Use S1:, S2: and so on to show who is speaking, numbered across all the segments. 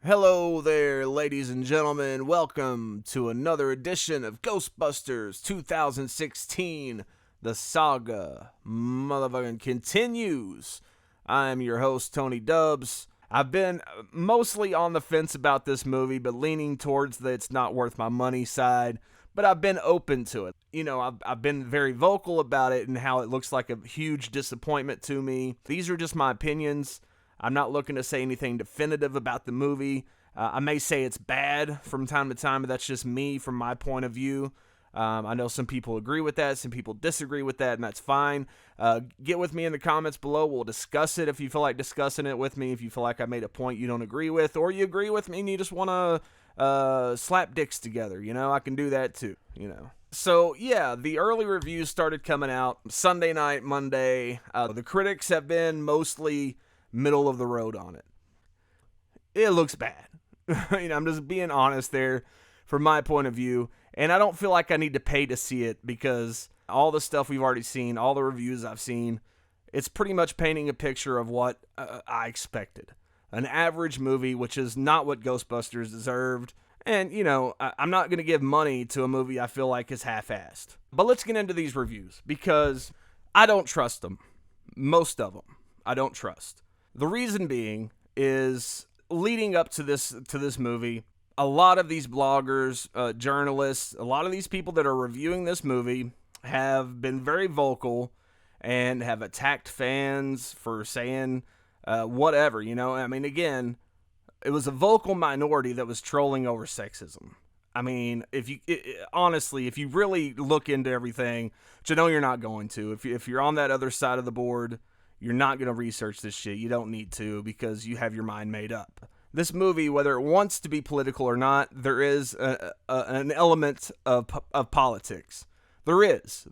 S1: Hello there, ladies and gentlemen. Welcome to another edition of Ghostbusters 2016. The saga motherfucking continues. I am your host, Tony Dubz. I've been mostly on the fence about this movie, but leaning towards the it's not worth my money side. But I've been open to it. You know, I've been very vocal about it and how it looks like a huge disappointment to me. These are just my opinions. I'm not looking to say anything definitive about the movie. I may say it's bad from time to time, but that's just me from my point of view. I know some people agree with that, some people disagree with that, and that's fine. Get with me in the comments below. We'll discuss it if you feel like discussing it with me, if you feel like I made a point you don't agree with, or you agree with me and you just want to slap dicks together. You know, I can do that too, you know. So, yeah, the early reviews started coming out Sunday night, Monday. The critics have been mostly middle of the road on it. It looks bad. I'm just being honest there from my point of view. And I don't feel like I need to pay to see it because all the stuff we've already seen, all the reviews I've seen, it's pretty much painting a picture of what I expected. An average movie, which is not what Ghostbusters deserved. And, you know, I'm not going to give money to a movie I feel like is half-assed. But let's get into these reviews because I don't trust them. Most of them I don't trust. The reason being is leading up to this movie, a lot of these bloggers, journalists, a lot of these people that are reviewing this movie have been very vocal and have attacked fans for saying whatever, you know. I mean, again, it was a vocal minority that was trolling over sexism. I mean, honestly, if you really look into everything, which I know you're not going to, if you're on that other side of the board, you're not going to research this shit. You don't need to because you have your mind made up. This movie, whether it wants to be political or not, there is an element of politics. There is.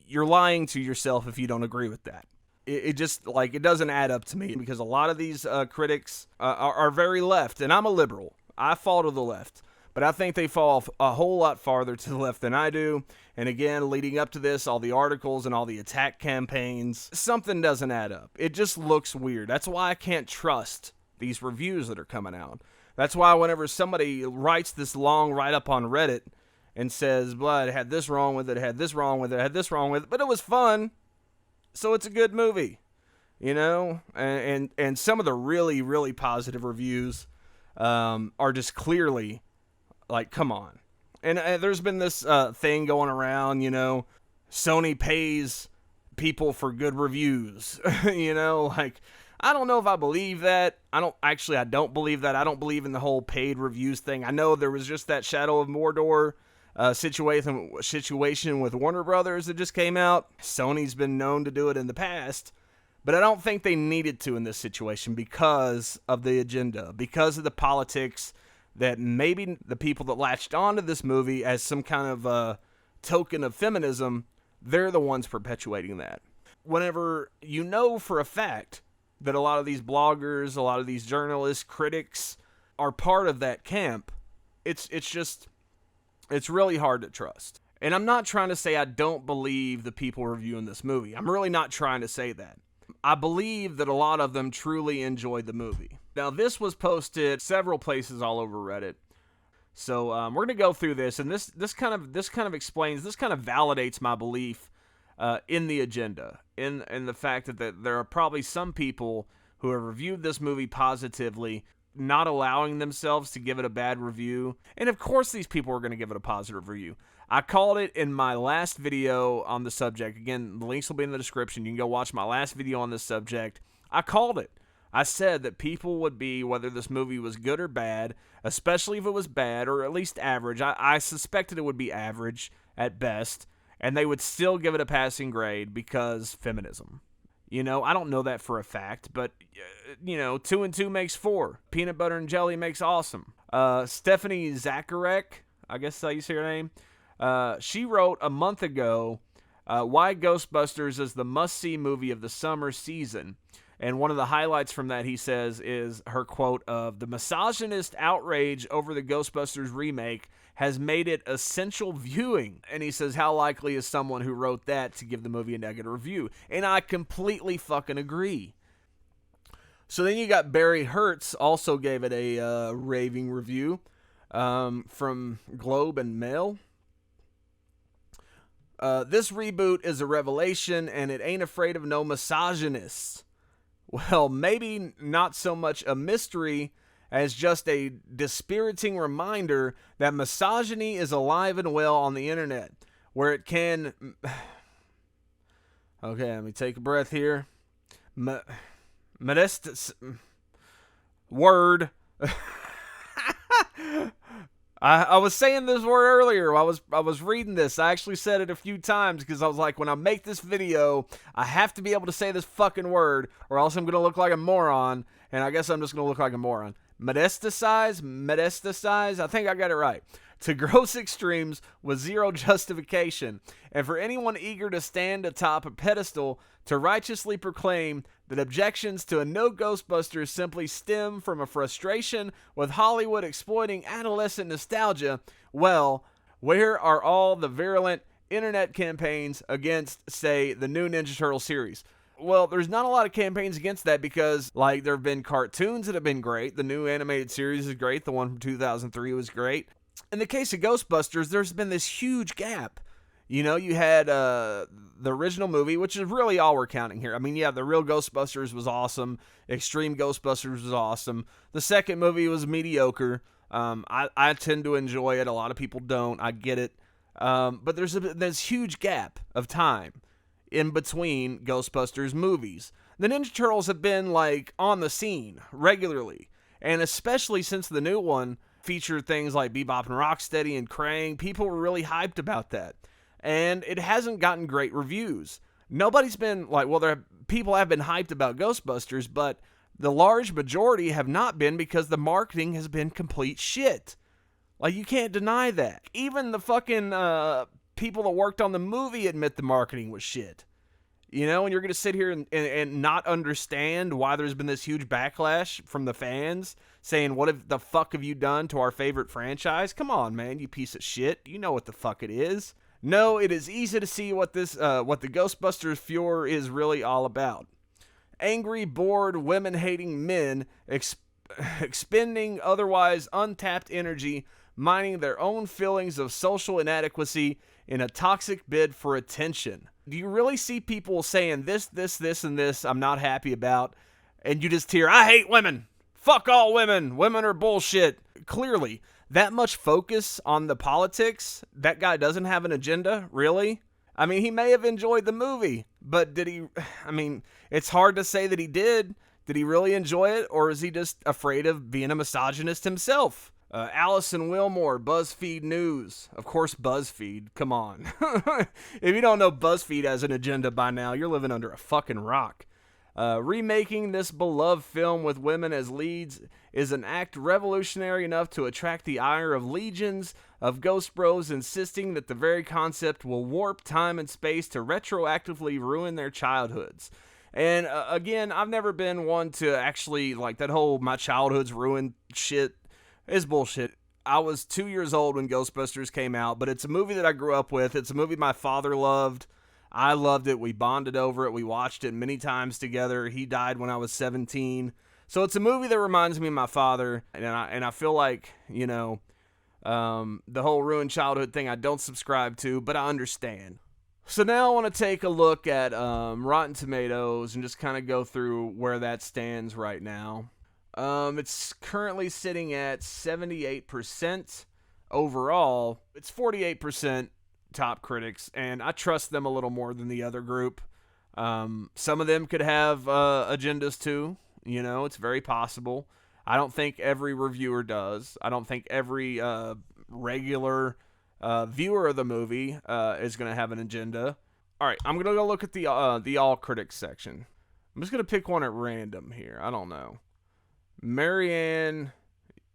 S1: You're lying to yourself if you don't agree with that. It just, like, it doesn't add up to me because a lot of these critics are very left, and I'm a liberal. I fall to the left. But I think they fall a whole lot farther to the left than I do. And again, leading up to this, all the articles and all the attack campaigns, something doesn't add up. It just looks weird. That's why I can't trust these reviews that are coming out. That's why whenever somebody writes this long write-up on Reddit and says, well, it had this wrong with it, it had this wrong with it, it had this wrong with it, but it was fun, so it's a good movie. You know? And some of the really, really positive reviews are just clearly... like, come on. And there's been this thing going around, you know, Sony pays people for good reviews. You know, like, I don't know if I believe that. I don't believe that. I don't believe in the whole paid reviews thing. I know there was just that Shadow of Mordor situation with Warner Brothers that just came out. Sony's been known to do it in the past. But I don't think they needed to in this situation because of the agenda, because of the politics that maybe the people that latched onto this movie as some kind of token of feminism, they're the ones perpetuating that. Whenever you know for a fact that a lot of these bloggers, a lot of these journalists, critics are part of that camp, it's really hard to trust. And I'm not trying to say I don't believe the people reviewing this movie. I'm really not trying to say that. I believe that a lot of them truly enjoyed the movie. Now, this was posted several places all over Reddit. So we're going to go through this, and this kind of validates my belief in the agenda, in the fact that there are probably some people who have reviewed this movie positively, not allowing themselves to give it a bad review. And of course these people are going to give it a positive review. I called it in my last video on the subject. Again, the links will be in the description. You can go watch my last video on this subject. I called it. I said that people would be, whether this movie was good or bad, especially if it was bad or at least average. I suspected it would be average at best, and they would still give it a passing grade because feminism. You know, I don't know that for a fact, but, you know, 2 and 2 makes 4. Peanut butter and jelly makes awesome. Stephanie Zacharek, I guess that's how you say her name, she wrote a month ago, why Ghostbusters is the must-see movie of the summer season. And one of the highlights from that, he says, is her quote of, the misogynist outrage over the Ghostbusters remake has made it essential viewing. And he says, how likely is someone who wrote that to give the movie a negative review? And I completely fucking agree. So then you got Barry Hertz also gave it a raving review from Globe and Mail. This reboot is a revelation, and it ain't afraid of no misogynists. Well, maybe not so much a mystery as just a dispiriting reminder that misogyny is alive and well on the internet, where it can... Okay, let me take a breath here. Modest... Word. I was saying this word earlier. I was reading this. I actually said it a few times because I was like, when I make this video, I have to be able to say this fucking word, or else I'm going to look like a moron, and I guess I'm just going to look like a moron. Metastasize? I think I got it right. To gross extremes with zero justification, and for anyone eager to stand atop a pedestal to righteously proclaim that objections to a no Ghostbusters simply stem from a frustration with Hollywood exploiting adolescent nostalgia, well, where are all the virulent internet campaigns against, say, the new Ninja Turtle series? Well, there's not a lot of campaigns against that because, like, there have been cartoons that have been great. The new animated series is great. The one from 2003 was great. In the case of Ghostbusters, there's been this huge gap. You know, you had the original movie, which is really all we're counting here. I mean, yeah, the real Ghostbusters was awesome. Extreme Ghostbusters was awesome. The second movie was mediocre. I tend to enjoy it. A lot of people don't. I get it. But there's this huge gap of time in between Ghostbusters movies. The Ninja Turtles have been, like, on the scene regularly. And especially since the new one featured things like Bebop and Rocksteady and Krang, people were really hyped about that. And it hasn't gotten great reviews. Nobody's been, like, well, people have been hyped about Ghostbusters, but the large majority have not been because the marketing has been complete shit. Like, you can't deny that. Even the fucking people that worked on the movie admit the marketing was shit. You know, and you're going to sit here and not understand why there's been this huge backlash from the fans saying, what the fuck have you done to our favorite franchise? Come on, man, you piece of shit. You know what the fuck it is. No, it is easy to see what the Ghostbusters furor is really all about. Angry, bored, women-hating men expending otherwise untapped energy, mining their own feelings of social inadequacy in a toxic bid for attention. Do you really see people saying this, and this I'm not happy about, and you just hear, I hate women, fuck all women, women are bullshit? Clearly, that much focus on the politics, that guy doesn't have an agenda, really? I mean, he may have enjoyed the movie, but did he, I mean, it's hard to say that he did. Did he really enjoy it, or is he just afraid of being a misogynist himself? Allison Wilmore, BuzzFeed News. Of course, BuzzFeed. Come on. If you don't know BuzzFeed has an agenda by now, you're living under a fucking rock. Remaking this beloved film with women as leads is an act revolutionary enough to attract the ire of legions of Ghost Bros, insisting that the very concept will warp time and space to retroactively ruin their childhoods. And again, I've never been one to actually, like, that whole my childhood's ruined shit is bullshit. I was 2 years old when Ghostbusters came out, but it's a movie that I grew up with. It's a movie my father loved. I loved it. We bonded over it. We watched it many times together. He died when I was 17. So it's a movie that reminds me of my father, and I feel like, you know, the whole ruined childhood thing I don't subscribe to, but I understand. So now I want to take a look at Rotten Tomatoes and just kind of go through where that stands right now. It's currently sitting at 78% overall. It's 48% top critics, and I trust them a little more than the other group. Some of them could have agendas too. You know, it's very possible. I don't think every reviewer does. I don't think every regular viewer of the movie is going to have an agenda. All right, I'm going to go look at the all critics section. I'm just going to pick one at random here. I don't know. Marianne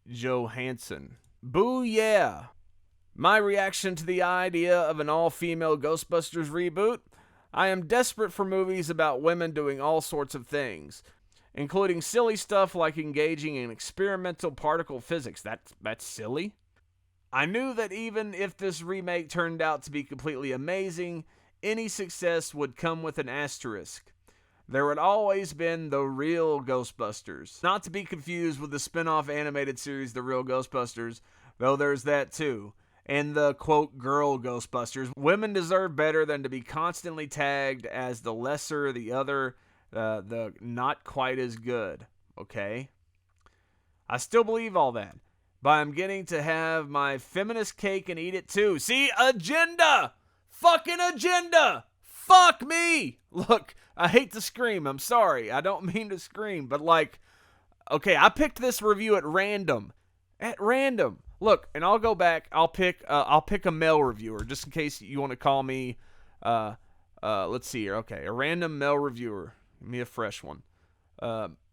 S1: Johansson. Boo yeah. My reaction to the idea of an all-female Ghostbusters reboot? I am desperate for movies about women doing all sorts of things, including silly stuff like engaging in experimental particle physics. That's silly. I knew that even if this remake turned out to be completely amazing, any success would come with an asterisk. there had always been the real Ghostbusters. Not to be confused with the spin-off animated series The Real Ghostbusters, though there's that too. And the, quote, girl Ghostbusters. Women deserve better than to be constantly tagged as the lesser, the other, the not quite as good. Okay? I still believe all that. But I'm getting to have my feminist cake and eat it too. See? Agenda! Fucking agenda! Fuck me! Look, I hate to scream. I'm sorry. I don't mean to scream. But like, okay, I picked this review at random. At random. Look, and I'll go back. I'll pick a male reviewer just in case you want to call me. Let's see here. Okay, a random male reviewer. Give me a fresh one.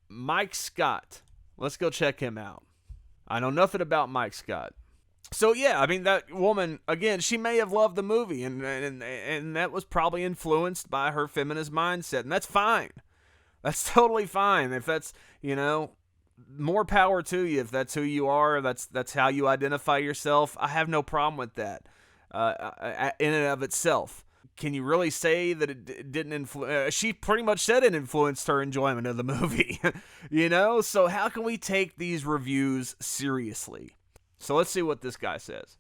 S1: Mike Scott. Let's go check him out. I know nothing about Mike Scott. So yeah, I mean that woman again. She may have loved the movie, and that was probably influenced by her feminist mindset, and that's fine. That's totally fine. If that's more power to you. If that's who you are, that's how you identify yourself. I have no problem with that in and of itself. Can you really say that it didn't influence? She pretty much said it influenced her enjoyment of the movie. So how can we take these reviews seriously? So let's see what this guy says.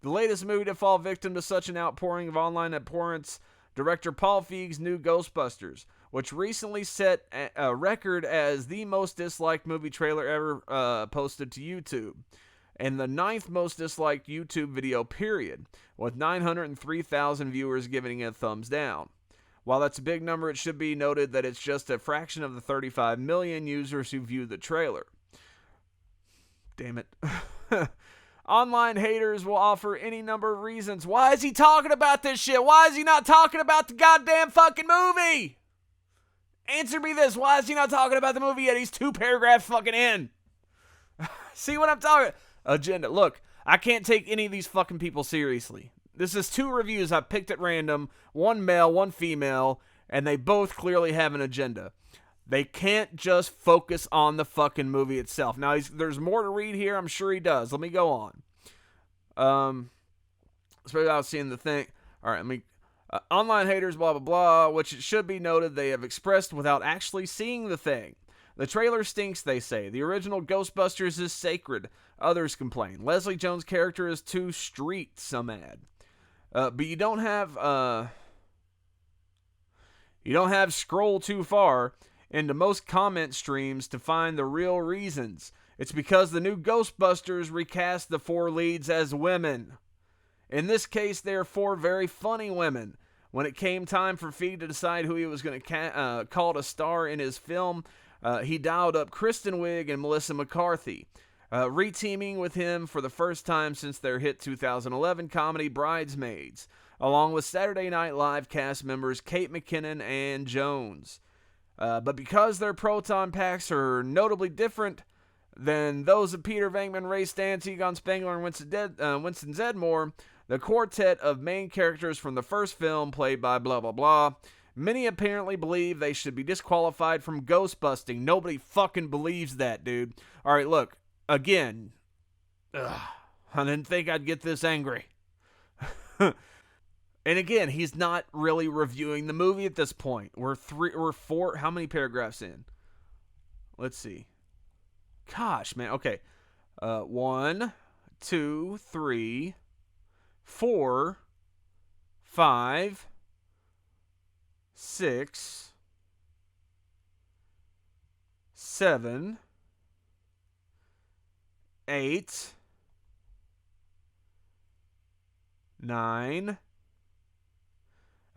S1: The latest movie to fall victim to such an outpouring of online abhorrence, director Paul Feig's new Ghostbusters, which recently set a record as the most disliked movie trailer ever posted to YouTube, and the 9th most disliked YouTube video period, with 903,000 viewers giving it a thumbs down. While that's a big number, it should be noted that it's just a fraction of the 35 million users who viewed the trailer. Damn it. Online haters will offer any number of reasons. Why is he talking about this shit? Why is he not talking about the goddamn fucking movie? Answer me this. Why is he not talking about the movie yet? He's 2 paragraphs fucking in. See what I'm talking about? Agenda. Look, I can't take any of these fucking people seriously. This is 2 reviews I picked at random. One male, one female. And they both clearly have an agenda. They can't just focus on the fucking movie itself. Now, there's more to read here. I'm sure he does. Let me go on. Especially without seeing the thing. All right, let me... online haters, blah, blah, blah, which it should be noted they have expressed without actually seeing the thing. The trailer stinks, they say. The original Ghostbusters is sacred. Others complain. Leslie Jones' character is too street, some add. But you don't have scroll too far into most comment streams to find the real reasons. It's because the new Ghostbusters recast the 4 leads as women. In this case, they are 4 very funny women. When it came time for Feig to decide who he was going to call to star in his film, he dialed up Kristen Wiig and Melissa McCarthy, reteaming with him for the first time since their hit 2011 comedy Bridesmaids, along with Saturday Night Live cast members Kate McKinnon and Jones. But because their proton packs are notably different than those of Peter Venkman, Ray Stantz, Egon Spengler, and Winston Zeddemore, the quartet of main characters from the first film, played by blah blah blah, many apparently believe they should be disqualified from ghostbusting. Nobody fucking believes that, dude. Alright, look, again, I didn't think I'd get this angry. And again, he's not really reviewing the movie at this point. We're 4, how many paragraphs in? Let's see. Gosh, man. Okay. 1, 2, 3, 4, 5, 6, 7, 8, 9.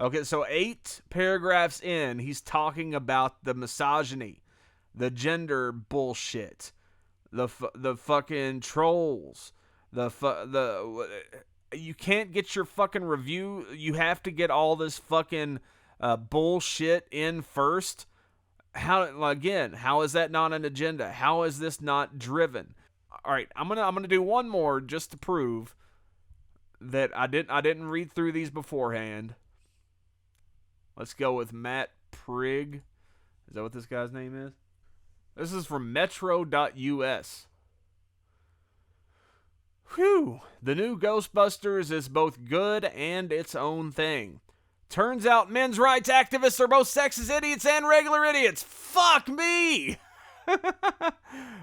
S1: Okay, so 8 paragraphs in, he's talking about the misogyny, the gender bullshit, the fucking trolls, you can't get your fucking review. You have to get all this fucking bullshit in first. How is that not an agenda? How is this not driven? All right, I'm gonna do one more just to prove that I didn't read through these beforehand. Let's go with Matt Prigg. Is that what this guy's name is? This is from Metro.us. Whew. The new Ghostbusters is both good and its own thing. Turns out men's rights activists are both sexist idiots and regular idiots. Fuck me!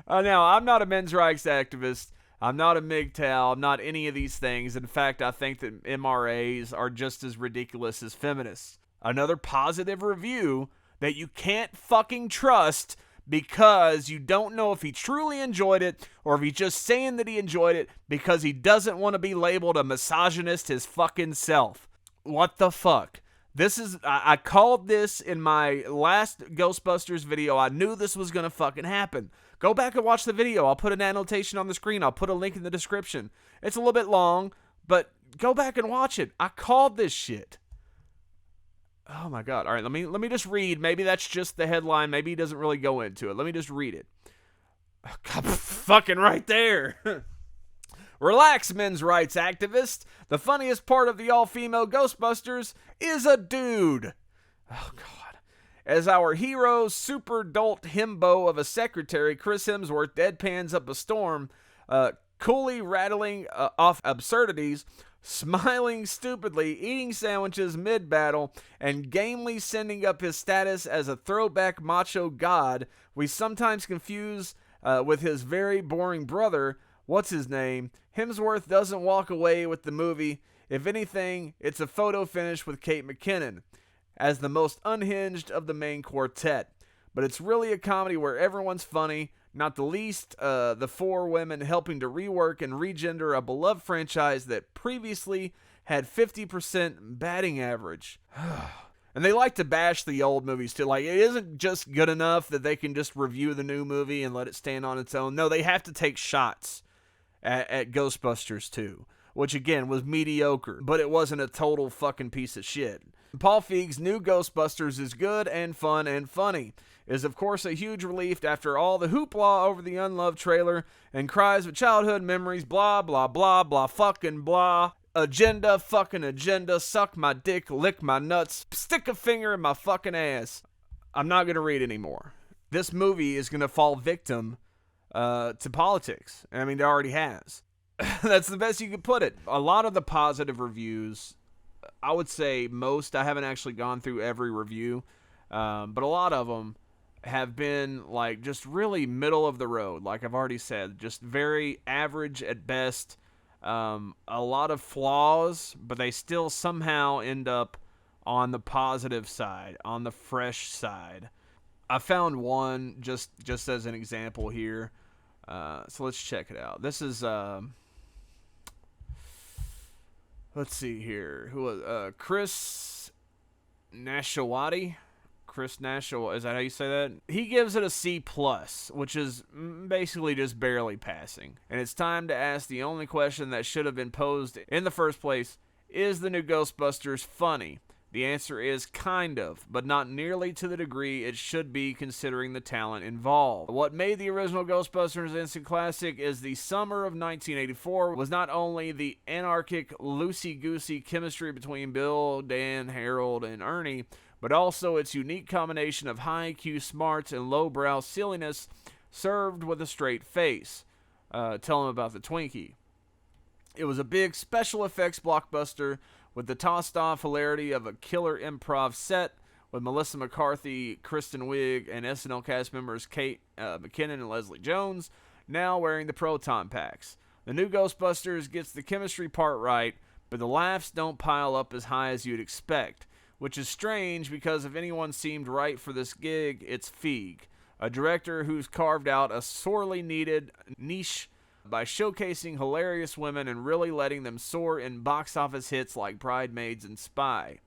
S1: Now, I'm not a men's rights activist. I'm not a MGTOW. I'm not any of these things. In fact, I think that MRAs are just as ridiculous as feminists. Another positive review that you can't fucking trust because you don't know if he truly enjoyed it or if he's just saying that he enjoyed it because he doesn't want to be labeled a misogynist his fucking self. What the fuck? I called this in my last Ghostbusters video. I knew this was going to fucking happen. Go back and watch the video. I'll put an annotation on the screen. I'll put a link in the description. It's a little bit long, but go back and watch it. I called this shit. Oh my God. All right, let me just read. Maybe that's just the headline. Maybe he doesn't really go into it. Let me just read it. Oh, God, fucking right there. Relax, men's rights activist. The funniest part of the all-female Ghostbusters is a dude. Oh, God. As our hero's super dolt himbo of a secretary, Chris Hemsworth, deadpans up a storm, coolly rattling off absurdities, smiling stupidly, eating sandwiches mid-battle, and gamely sending up his status as a throwback macho god, we sometimes confuse with his very boring brother, what's his name. Hemsworth doesn't walk away with the movie. If anything, it's a photo finish with Kate McKinnon as the most unhinged of the main quartet. But it's really a comedy where everyone's funny, not the least the four women helping to rework and regender a beloved franchise that previously had 50% batting average. And they like to bash the old movies too. Like, it isn't just good enough that they can just review the new movie and let it stand on its own. No, they have to take shots at Ghostbusters 2, which again was mediocre, but it wasn't a total fucking piece of shit. Paul Feig's new Ghostbusters is good and fun and funny. It is of course a huge relief after all the hoopla over the unloved trailer and cries of childhood memories, blah blah blah blah fucking blah. Agenda, fucking agenda, suck my dick, lick my nuts, stick a finger in my fucking ass. I'm not gonna read anymore. This movie is gonna fall victim to politics. I mean, it already has. That's the best you could put it. A lot of the positive reviews, I would say most, I haven't actually gone through every review, but a lot of them have been like just really middle of the road. Like I've already said, just very average at best. A lot of flaws, but they still somehow end up on the positive side, on the fresh side. I found one just as an example here. So let's check it out. This is, let's see here. Who was, Chris Nashawati? Chris Nashawati, is that how you say that? He gives it a C+, which is basically just barely passing. And it's time to ask the only question that should have been posed in the first place. Is the new Ghostbusters funny? The answer is kind of, but not nearly to the degree it should be considering the talent involved. What made the original Ghostbusters instant classic is the summer of 1984 was not only the anarchic, loosey-goosey chemistry between Bill, Dan, Harold, and Ernie, but also its unique combination of high IQ smarts and lowbrow silliness served with a straight face. Tell him about the Twinkie. It was a big special effects blockbuster with the tossed-off hilarity of a killer improv set with Melissa McCarthy, Kristen Wiig, and SNL cast members Kate McKinnon and Leslie Jones now wearing the proton packs. The new Ghostbusters gets the chemistry part right, but the laughs don't pile up as high as you'd expect, which is strange because if anyone seemed right for this gig, it's Feig, a director who's carved out a sorely needed niche by showcasing hilarious women and really letting them soar in box office hits like Bridesmaids and Spy.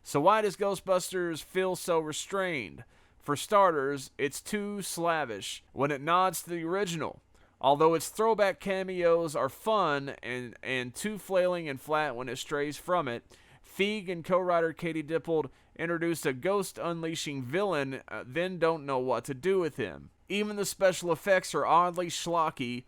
S1: So why does Ghostbusters feel so restrained? For starters, it's too slavish when it nods to the original. Although its throwback cameos are fun and too flailing and flat when it strays from it, Feig and co-writer Katie Dippold introduced a ghost-unleashing villain, then don't know what to do with him. Even the special effects are oddly schlocky.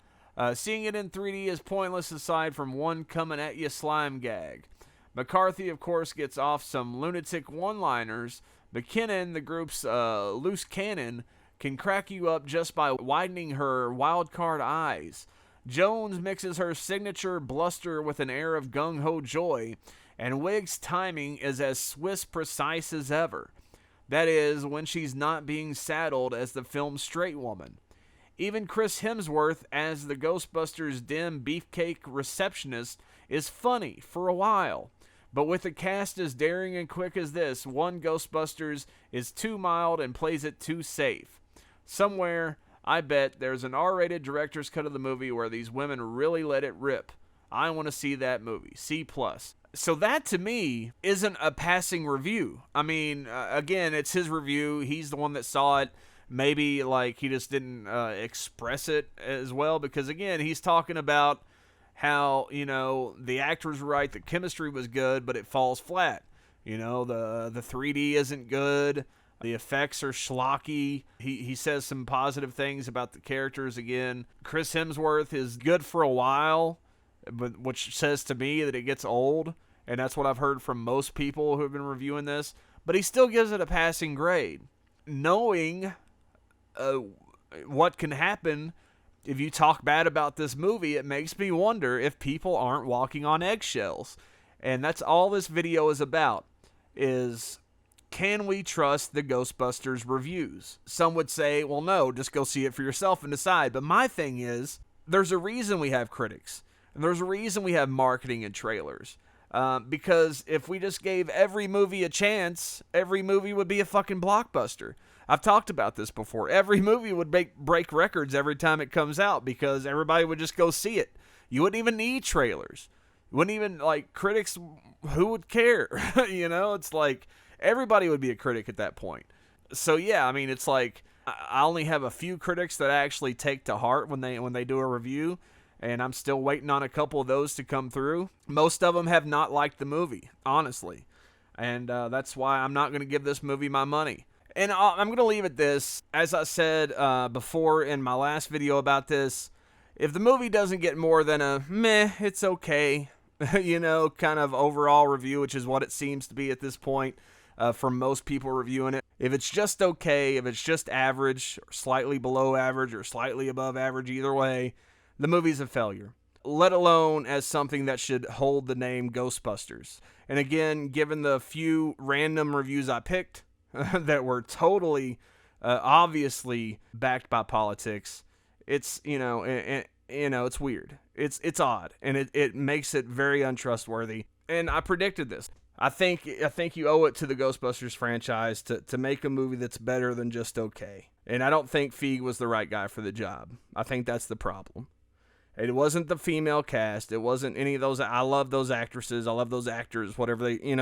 S1: Seeing it in 3D is pointless aside from one coming-at-you slime gag. McCarthy, of course, gets off some lunatic one-liners. McKinnon, the group's loose cannon, can crack you up just by widening her wild-card eyes. Jones mixes her signature bluster with an air of gung-ho joy. and Wig's timing is as Swiss precise as ever. That is, when she's not being saddled as the film's straight woman. Even Chris Hemsworth as the Ghostbusters' dim beefcake receptionist is funny for a while. But with a cast as daring and quick as this, one Ghostbusters is too mild and plays it too safe. Somewhere, I bet, there's an R-rated director's cut of the movie where these women really let it rip. I want to see that movie. C+. So that, to me, isn't a passing review. I mean, again, it's his review. He's the one that saw it. Maybe, like, he just didn't express it as well. Because, again, he's talking about how, you know, the actors were right, the chemistry was good, but it falls flat. You know, the 3D isn't good. The effects are schlocky. He says some positive things about the characters again. Chris Hemsworth is good for a while, but which says to me that it gets old, and that's what I've heard from most people who have been reviewing this. But he still gives it a passing grade, knowing what can happen if you talk bad about this movie. It makes me wonder if people aren't walking on eggshells, and that's all this video is about. Is can we trust the Ghostbusters reviews? Some would say, well, no, just go see it for yourself and decide. But my thing is, there's a reason we have critics. And there's a reason we have marketing and trailers. Because if we just gave every movie a chance, every movie would be a fucking blockbuster. I've talked about this before. Every movie would break records every time it comes out because everybody would just go see it. You wouldn't even need trailers. You wouldn't even, like, critics, who would care? You know, it's like everybody would be a critic at that point. So, yeah, I mean, it's like I only have a few critics that I actually take to heart when they do a review, and I'm still waiting on a couple of those to come through. Most of them have not liked the movie, honestly, and that's why I'm not going to give this movie my money. And I'm going to leave it this. As I said before in my last video about this, if the movie doesn't get more than a meh, it's okay, you know, kind of overall review, which is what it seems to be at this point from most people reviewing it. If it's just okay, if it's just average, or slightly below average, or slightly above average, either way, the movie's a failure. Let alone as something that should hold the name Ghostbusters. And again, given the few random reviews I picked, that were totally, obviously backed by politics, it's, you know, it's weird. It's odd, and it makes it very untrustworthy. And I predicted this. I think you owe it to the Ghostbusters franchise to make a movie that's better than just okay. And I don't think Feig was the right guy for the job. I think that's the problem. It wasn't the female cast. It wasn't any of those. I love those actresses. I love those actors, whatever you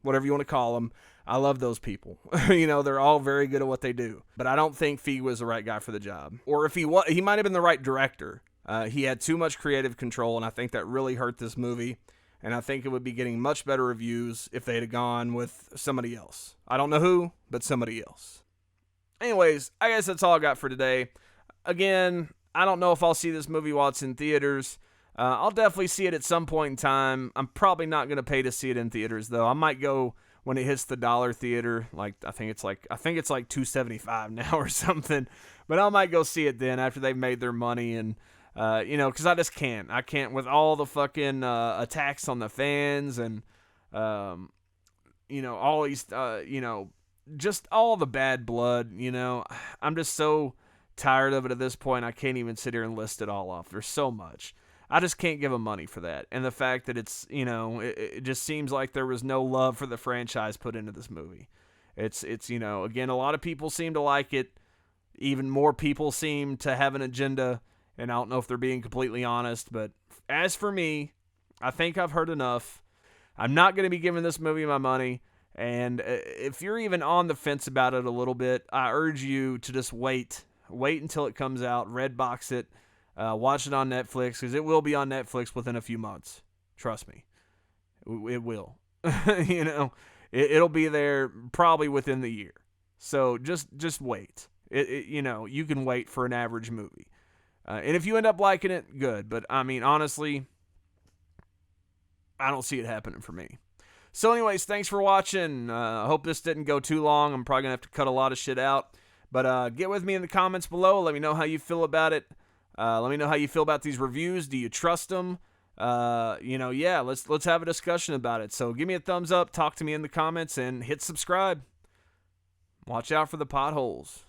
S1: want to call them. I love those people. You know, they're all very good at what they do. But I don't think Feig was the right guy for the job. Or if he was, he might have been the right director. He had too much creative control, and I think that really hurt this movie. And I think it would be getting much better reviews if they had gone with somebody else. I don't know who, but somebody else. Anyways, I guess that's all I got for today. Again, I don't know if I'll see this movie while it's in theaters. I'll definitely see it at some point in time. I'm probably not going to pay to see it in theaters, though. I might go when it hits the dollar theater. Like I think it's like $2.75 now or something. But I might go see it then after they've made their money, and because I just can't. I can't with all the fucking attacks on the fans and all these just all the bad blood. I'm just so tired of it at this point. I can't even sit here and list it all off. There's so much. I just can't give them money for that. And the fact that it's, it just seems like there was no love for the franchise put into this movie. It's again, a lot of people seem to like it. Even more people seem to have an agenda, and I don't know if they're being completely honest, but as for me, I think I've heard enough. I'm not going to be giving this movie my money, and if you're even on the fence about it a little bit, I urge you to just wait until it comes out, Redbox it, watch it on Netflix, because it will be on Netflix within a few months. Trust me. It will. It'll be there probably within the year. So just wait. You can wait for an average movie. And if you end up liking it, good. But, I mean, honestly, I don't see it happening for me. So, anyways, thanks for watching. I hope this didn't go too long. I'm probably going to have to cut a lot of shit out. But get with me in the comments below. Let me know how you feel about it. Let me know how you feel about these reviews. Do you trust them? Yeah, let's have a discussion about it. So give me a thumbs up, talk to me in the comments, and hit subscribe. Watch out for the potholes.